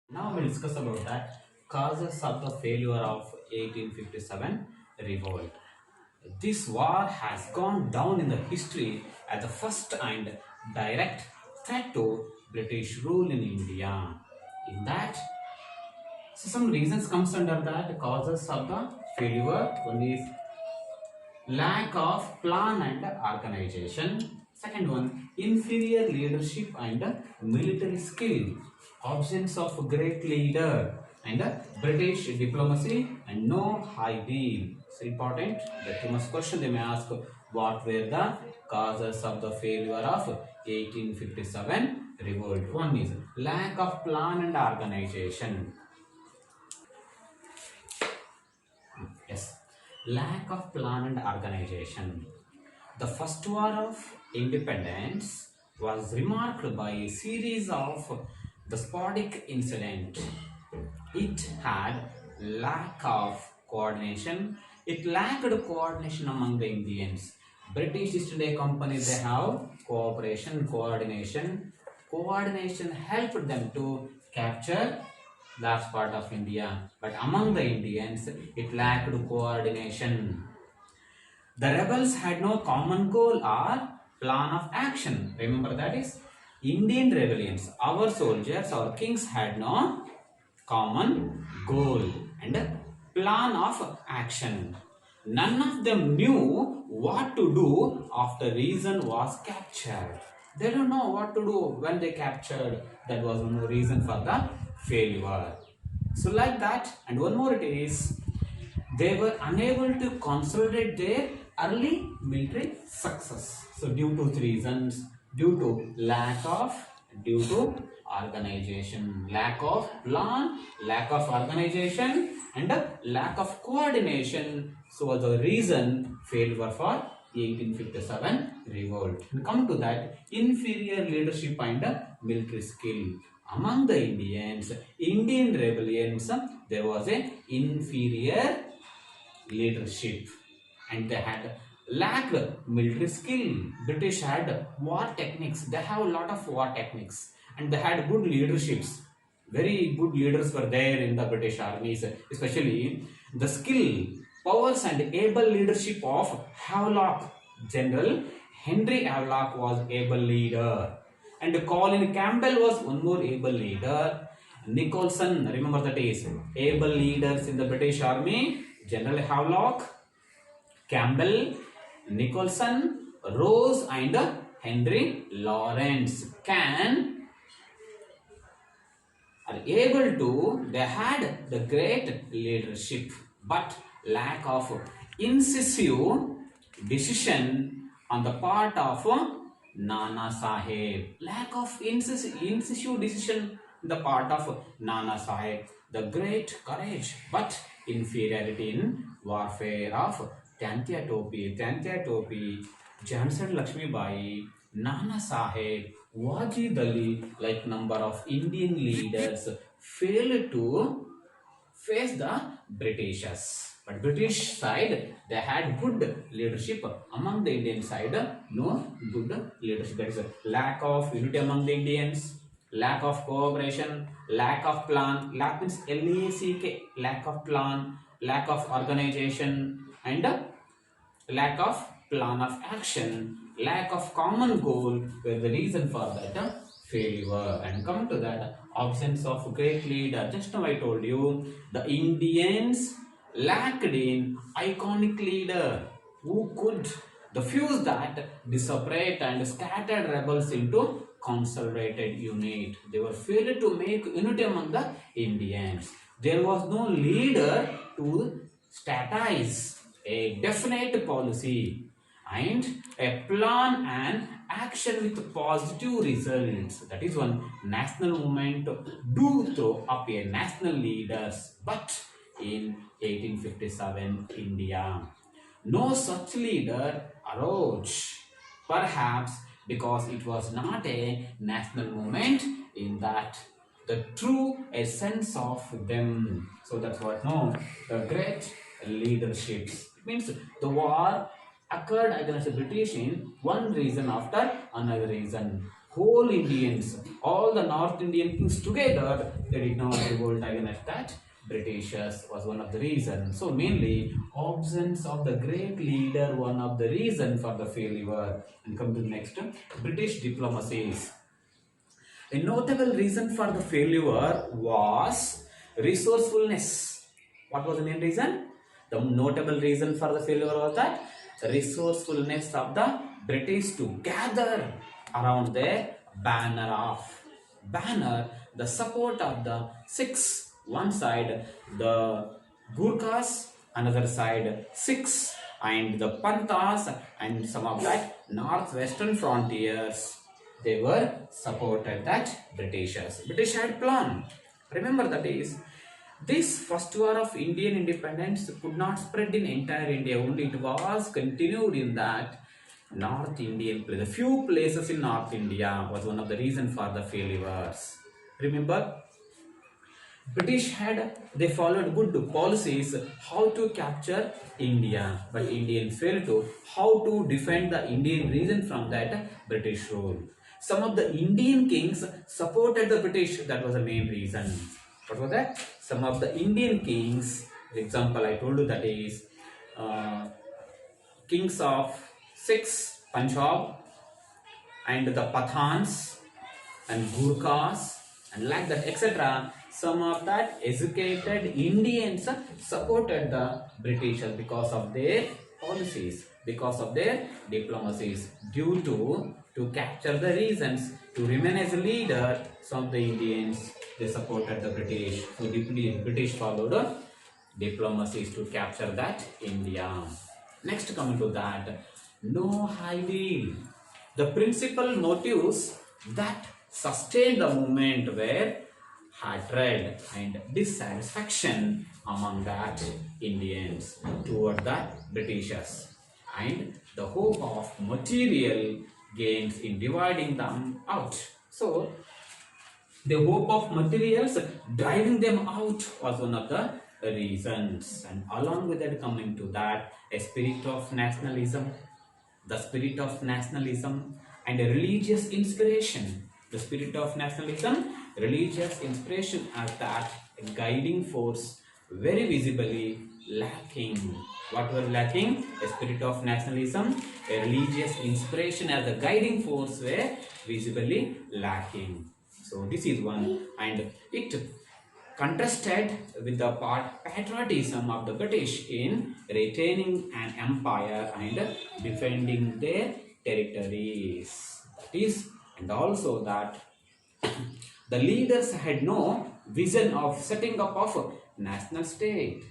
Now we'll discuss about that causes of the failure of 1857 revolt. This war has gone down in the history as the first and direct threat to British rule in India. In that, some reasons comes under that causes of the failure. One is lack of plan and organization. Second one, inferior leadership and military skill. Absence of great leader and British diplomacy and no high deal. It's important. The famous question they may ask: what were the causes of the failure of 1857 revolt? One is lack of plan and organization. Yes, lack of plan and organization. The first war of independence was remarked by a series of despotic incidents. It had lack of coordination. It lacked coordination among the Indians. British East India Company, they have cooperation, coordination. Coordination helped them to capture large part of India. But among the Indians, it lacked coordination. The rebels had no common goal or plan of action. Remember that is Indian rebellions. Our soldiers, our kings had no common goal and plan of action. None of them knew what to do after reason was captured. They don't know what to do when they captured. That was no reason for the failure. So like that, and one more it is they were unable to consolidate their early military success. So due to three reasons, due to due to organization, lack of plan, lack of organization and lack of coordination. So the reason failure for 1857 revolt. And come to that, inferior leadership and military skill. Among the Indians, Indian rebellions, there was a inferior leadership and they had lacked military skill. British had war techniques. They have a lot of war techniques and they had good leaderships. Very good leaders were there in the British armies, especially the skill, powers and able leadership of Havelock. General Henry Havelock was able leader and Colin Campbell was one more able leader. Nicholson, remember that is able leaders in the British army. General Havelock, Campbell, Nicholson, Rose and Henry Lawrence are able to, they had the great leadership but lack of incisive decision on the part of Nana Sahib. Lack of incisive decision on the part of Nana Sahib. The great courage but inferiority in warfare of Tantia Topi, Johnson Lakshmi Bai, Nana Sahib, Wajid Ali, like number of Indian leaders failed to face the Britishers. But British side, they had good leadership. Among the Indian side, no good leadership. There is a lack of unity among the Indians, lack of cooperation, lack of plan. Lack means LACK, lack of plan, lack of organization, and lack of plan of action, lack of common goal were the reason for that failure. And come to that absence of great leader. Just now I told you the Indians lacked in iconic leader who could diffuse that disparate and scattered rebels into consolidated unit. They were failed to make unity among the Indians. There was no leader to statize a definite policy and a plan and action with positive results. That is one national movement do throw up a national leaders. But in 1857 India, no such leader arose. Perhaps because it was not a national movement in that the true essence of them. So that's what no the great leaderships. It means the war occurred against the British in one reason after another reason. whole Indians, all the North Indian kings together, they did not revolt against that Britishers was one of the reasons. So mainly absence of the great leader, one of the reason for the failure. And come to the next, British diplomacies. A notable reason for the failure was resourcefulness. What was the main reason? The notable reason for the failure was that resourcefulness of the British to gather around their banner, the support of the Sikhs. One side, the Gurkhas, another side, Sikhs, and the Panthas, and some of that northwestern frontiers. They were supported that Britishers. British had plan. Remember that is this first war of Indian independence could not spread in entire India. Only it was continued in that North Indian place. A few places in North India was one of the reasons for the failures. Remember, British they followed good policies how to capture India, but Indian failed to how to defend the Indian region from that British rule. Some of the Indian kings supported the British. That was the main reason. What was that? Some of the Indian kings, for example, I told you that is kings of Sikhs, Punjab, and the Pathans and Gurkhas and like that, etc. Some of that educated Indians supported the Britishers because of their policies, because of their diplomacies, due to capture the reasons to remain as a leader. Some of the Indians they supported the British. So the British followed diplomacies to capture that India. Next, coming to that, no high wheel. The principal motives that sustained the movement were hatred and dissatisfaction among that Indians toward the Britishers and the hope of material gains in dividing them out. So, the hope of materials driving them out was one of the reasons, and along with that, coming to that, a spirit of nationalism, the spirit of nationalism and a religious inspiration. The spirit of nationalism, religious inspiration as that guiding force very visibly lacking. What were lacking? A spirit of nationalism, a religious inspiration as a guiding force were visibly lacking. So this is one, and it contrasted with the patriotism of the British in retaining an empire and defending their territories. That is, and also that the leaders had no vision of setting up of national state.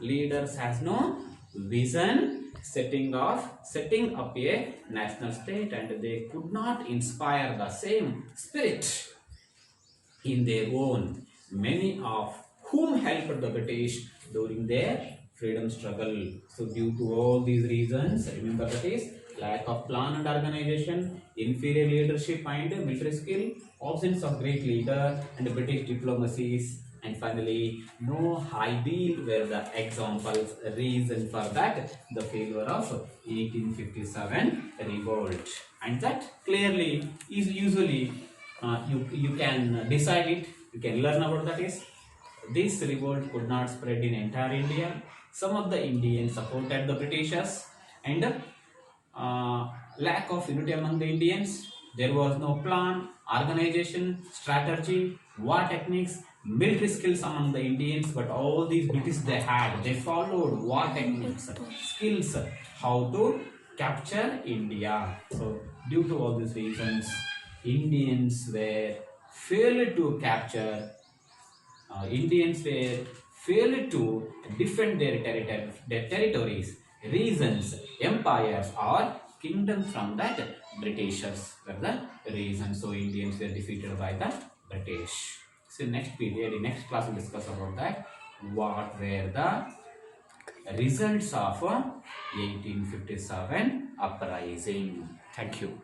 Leaders has no vision setting up a national state, and they could not inspire the same spirit in their own, many of whom helped the British during their freedom struggle. So due to all these reasons, remember that is lack of plan and organization, inferior leadership and military skill, absence of great leader and British diplomacies, and finally no high wheel were the examples reason for that the failure of 1857 revolt. And that clearly is usually you can decide it, you can learn about that is this revolt could not spread in entire India. Some of the Indians supported the Britishers and lack of unity among the Indians. There was no plan, organization, strategy, war techniques, military skills among the Indians, but all these British they followed war techniques, skills, how to capture India. So due to all these reasons, Indians were failed to capture. Indians were failed to defend their territories, regions, empires, or kingdoms from that Britishers were the reason. So Indians were defeated by the British. So next period, in next class, we'll discuss about that. What were the results of 1857 uprising? Thank you.